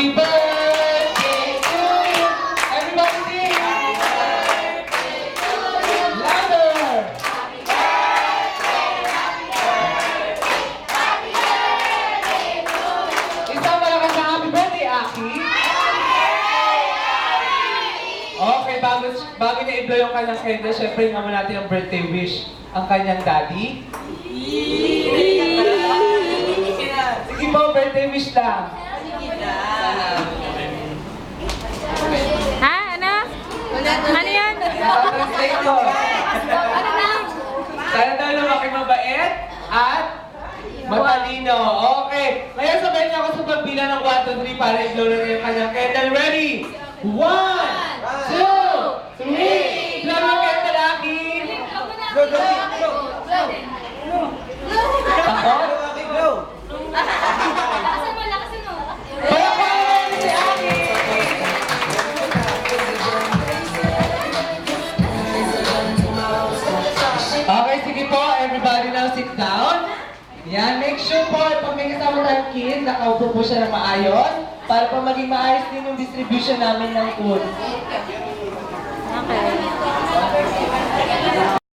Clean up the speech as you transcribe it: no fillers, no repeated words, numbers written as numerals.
Happy birthday to you! Everybody sing! Louder! Isang malakas na happy birthday, Aki! Okay, bago niya i-blow yung kanyang candle, syempre nga muna natin ang birthday wish. Ang kanyang daddy. Sige po, birthday wish lang. Ha? Ano? Ano yan? Translate ko. Ano na? Sana daw lumaki mabait at matalino. Okay. Ngayon sabay niya ako sa pagbilang ng 1, 2, 3 para i-blow na yung kanyang candle. Ready? 1, 2, 3. Blow yung candle, Aki. Ako? Lakasan mo, lakasan mo. Palakpakan si Aki! Okay, sige po. Everybody now sit down. Yan, make sure po, pag may kasama tayong kid, nakaupo po siya ng maayos para pa maging maayos din yung distribution namin ng food. Okay.